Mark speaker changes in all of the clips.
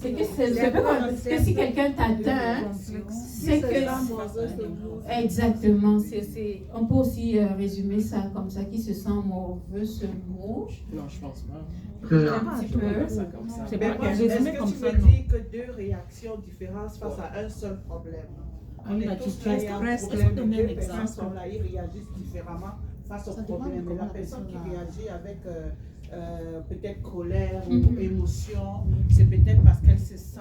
Speaker 1: C'est que si quelqu'un t'atteint, c'est que... Exactement. On peut aussi résumer ça comme ça, qui se sent morveux se mouche.
Speaker 2: Non, je pense pas.
Speaker 1: Un petit peu.
Speaker 2: C'est pas résumé comme ça.
Speaker 3: Est-ce que tu me dis que deux réactions différentes face à un seul problème? On est tous là, il y a un problème, deux personnes sont là, ils réagissent différemment face au problème. Mais la personne qui réagit avec peut-être colère ou émotion, c'est peut-être parce qu'elle se sent,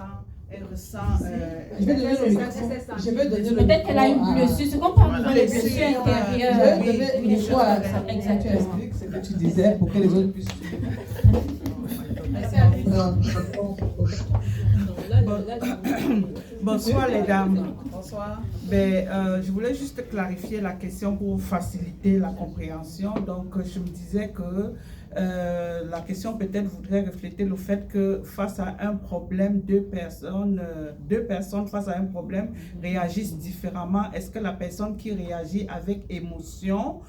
Speaker 3: elle ressent...
Speaker 4: Je vais donner le micro. Je vais donner le
Speaker 1: Peut-être qu'elle a une blessure. C'est comme par exemple les blessures intérieures.
Speaker 4: Je vais donner le micro à exactement. Tu expliques ce que tu disais pour que les autres puissent suivre.
Speaker 3: Bonsoir les dames. Bonsoir. Je voulais juste clarifier la question pour faciliter la compréhension. Donc je me disais que la question peut-être voudrait refléter le fait que face à un problème, deux personnes face à un problème réagissent différemment. Est-ce que la personne qui réagit avec émotion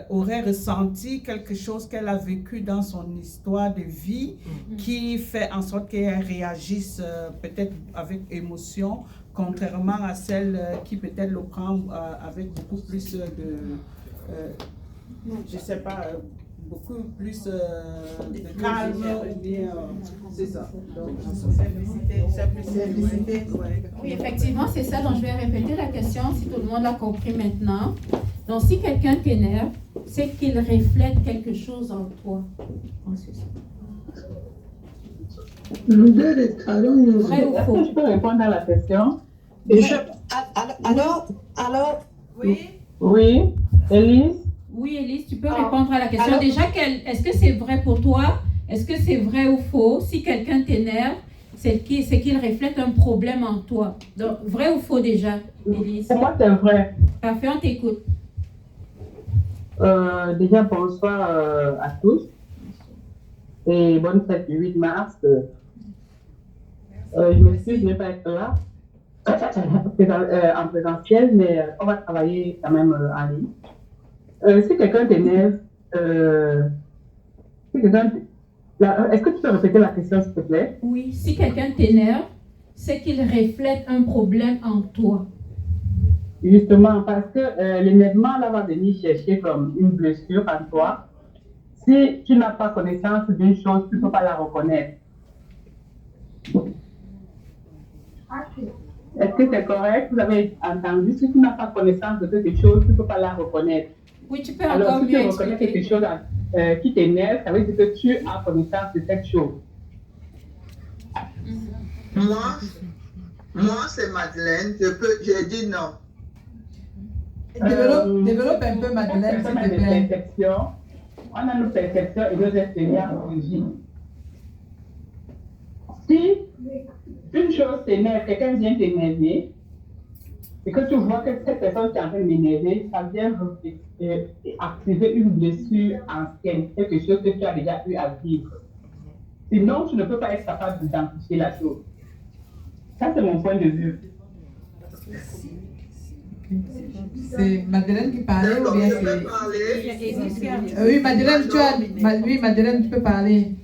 Speaker 3: aurait ressenti quelque chose qu'elle a vécu dans son histoire de vie qui fait en sorte qu'elle réagisse peut-être avec émotion, contrairement à celle qui peut-être le prend avec beaucoup plus de, je sais pas, beaucoup plus de calme ou bien, c'est ça. Donc, simplicité, ouais.
Speaker 1: Oui, effectivement, c'est ça. Donc, je vais répéter la question si tout le monde l'a compris maintenant. Donc, si quelqu'un t'énerve, c'est qu'il reflète quelque chose en toi. Vrai ou faux?
Speaker 5: Je peux répondre à la question?
Speaker 6: Alors?
Speaker 3: Oui?
Speaker 5: Oui, Élise?
Speaker 1: Oui, Élise, tu peux répondre à la question. Déjà, est-ce que c'est vrai pour toi? Est-ce que c'est vrai ou faux? Si quelqu'un t'énerve, c'est qu'il reflète un problème en toi. Donc, vrai ou faux déjà, Élise?
Speaker 5: Pour moi, c'est vrai.
Speaker 1: Parfait, on t'écoute.
Speaker 5: Déjà, bonsoir à tous et bonne fête du 8 mars. Je m'excuse de ne pas être là en présentiel, mais on va travailler quand même en ligne. Si quelqu'un t'énerve, est-ce que tu peux répéter la question, s'il te plaît?
Speaker 1: Oui, si quelqu'un t'énerve, c'est qu'il reflète un problème en toi.
Speaker 5: Justement, parce que l'énervement là va venir chercher comme une blessure en toi. Si tu n'as pas connaissance d'une chose, tu ne peux pas la reconnaître. Est-ce que c'est correct? Vous avez entendu, si tu n'as pas connaissance de quelque chose, tu ne peux pas la reconnaître.
Speaker 1: Oui, tu peux
Speaker 5: Alors,
Speaker 1: encore
Speaker 5: si
Speaker 1: mieux
Speaker 5: tu reconnais quelque
Speaker 1: expliquer.
Speaker 5: chose qui t'énerve, ça veut dire que tu as connaissance de cette chose.
Speaker 6: Moi, c'est Madeleine. Je dis non.
Speaker 4: Développe un peu, Madeleine, s'il te plaît.
Speaker 5: On a nos perceptions et nos expériences d'origine. Si une chose t'énerve, quelqu'un vient t'énerver, et que tu vois que cette personne qui est en train de m'énerver, ça vient activer une blessure ancienne, quelque chose que tu as déjà eu à vivre. Sinon, tu ne peux pas être capable d'identifier la chose. Ça, c'est mon point de vue.
Speaker 4: C'est Madeleine qui parlait ou bien c'est... Oui, Madeleine, tu peux parler.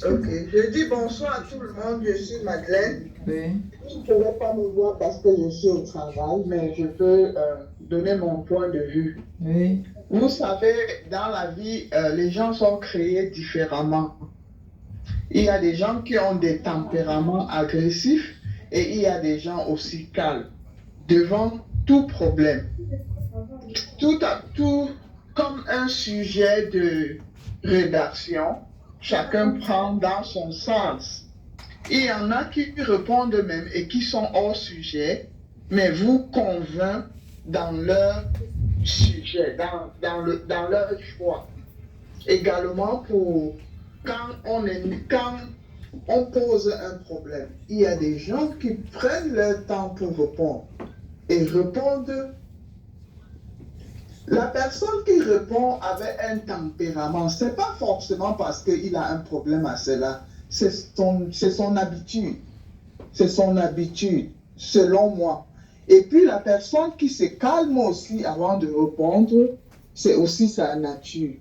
Speaker 6: Ok, je dis bonsoir à tout le monde, je suis Madeleine.
Speaker 4: Oui.
Speaker 6: Je ne vais pas me voir parce que je suis au travail, mais je peux donner mon point de vue.
Speaker 4: Oui.
Speaker 6: Vous savez, dans la vie, les gens sont créés différemment. Il y a des gens qui ont des tempéraments agressifs et il y a des gens aussi calmes devant tout problème. Tout comme un sujet de rédaction, chacun prend dans son sens. Il y en a qui répondent même et qui sont hors sujet, mais vous convainc dans leur sujet, dans leur choix. Également pour quand on pose un problème, il y a des gens qui prennent leur temps pour répondre et répondent. La personne qui répond avec un tempérament, ce n'est pas forcément parce qu'il a un problème à cela, c'est son habitude. C'est son habitude, selon moi. Et puis la personne qui se calme aussi avant de répondre, c'est aussi sa nature.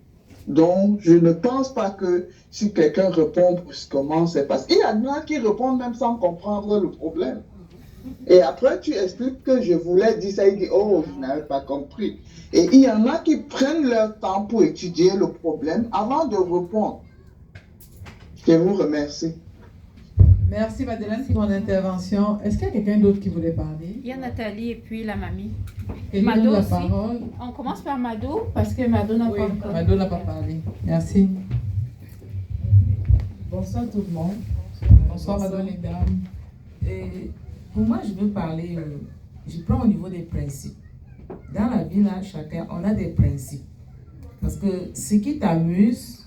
Speaker 6: Donc, je ne pense pas que si quelqu'un répond brusquement, c'est parce qu'il y en a qui répondent même sans comprendre le problème. Et après, tu expliques que je voulais dire ça, il dit, oh, je n'avais pas compris. Et il y en a qui prennent leur temps pour étudier le problème avant de répondre. Je vous remercie.
Speaker 4: Merci Madeleine pour ton intervention. Est-ce qu'il y a quelqu'un d'autre qui voulait parler?
Speaker 1: Il y a Nathalie et puis la mamie.
Speaker 4: Quelqu'un
Speaker 1: Mado
Speaker 4: donne la
Speaker 1: aussi.
Speaker 4: parole?
Speaker 1: On commence par Mado parce que Mado n'a
Speaker 4: Oui,
Speaker 1: pas encore.
Speaker 4: Mado n'a pas parlé. Merci.
Speaker 2: Bonsoir tout le monde.
Speaker 4: Bonsoir Mado.
Speaker 2: les dames. Et pour moi, je veux parler, je prends au niveau des principes. Dans la vie, là, chacun, on a des principes. Parce que ce qui t'amuse,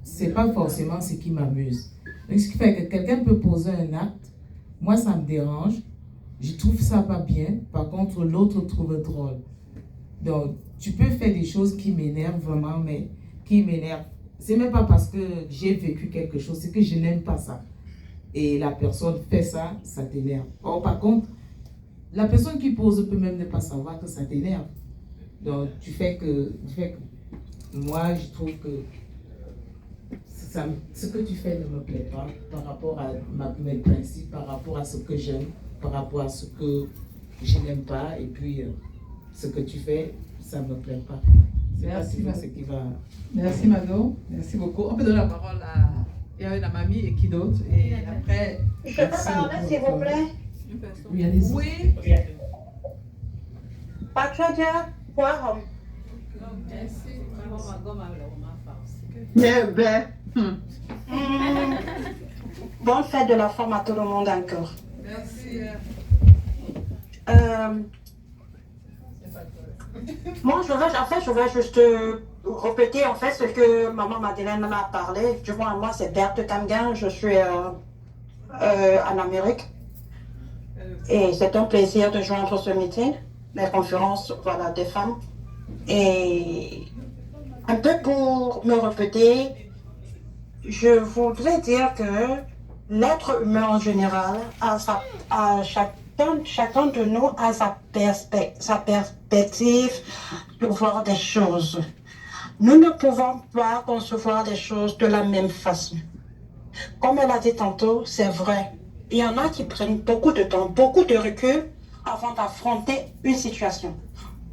Speaker 2: c'est pas forcément ce qui m'amuse. Donc, ce qui fait que quelqu'un peut poser un acte, moi, ça me dérange, je trouve ça pas bien, par contre, l'autre trouve drôle. Donc, tu peux faire des choses qui m'énervent vraiment, mais qui m'énervent. C'est même pas parce que j'ai vécu quelque chose, c'est que je n'aime pas ça. Et la personne fait ça, ça t'énerve. Or, par contre, la personne qui pose peut même ne pas savoir que ça t'énerve. Donc, tu fais que moi, je trouve que ce que tu fais ne me plaît pas par rapport à mes principes, par rapport à ce que j'aime, par rapport à ce que je n'aime pas, et puis ce que tu fais, ça ne me plaît pas.
Speaker 4: Merci,
Speaker 2: ce qui va...
Speaker 4: Merci Mado, merci beaucoup. On peut donner la parole à la mamie et qui d'autre. Et après...
Speaker 7: Je peux parler, s'il vous plaît?
Speaker 2: Oui, allez-y.
Speaker 4: Oui.
Speaker 7: Patricia Poirom.
Speaker 6: Eh ben,
Speaker 7: Bonne fête de la femme à tout le monde encore.
Speaker 4: Merci.
Speaker 7: Moi, je vais juste répéter en fait ce que maman Madeleine m'a parlé. Du moins, moi, c'est Berthe Kamgan. Je suis en Amérique. Et c'est un plaisir de joindre ce meeting, la conférence voilà, des femmes. Et un peu pour me répéter, je voudrais dire que l'être humain en général, chacun de nous a sa perspective de voir des choses. Nous ne pouvons pas concevoir des choses de la même façon. Comme elle a dit tantôt, c'est vrai. Il y en a qui prennent beaucoup de temps, beaucoup de recul avant d'affronter une situation.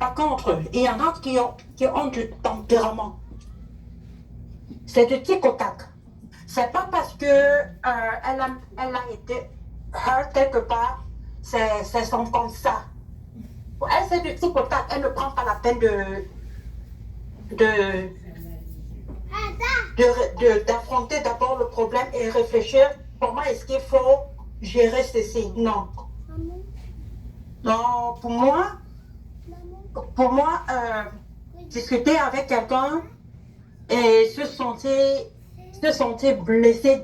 Speaker 7: Par contre, il y en a qui ont du tempérament. C'est du tic au tac. C'est pas parce que elle a été hurt quelque part, c'est comme ça. Elle, c'est du tic au tac. Elle ne prend pas la peine d'affronter d'abord le problème et réfléchir comment est-ce qu'il faut gérer ceci. Non. Non, pour moi, discuter avec quelqu'un et se sentir blessé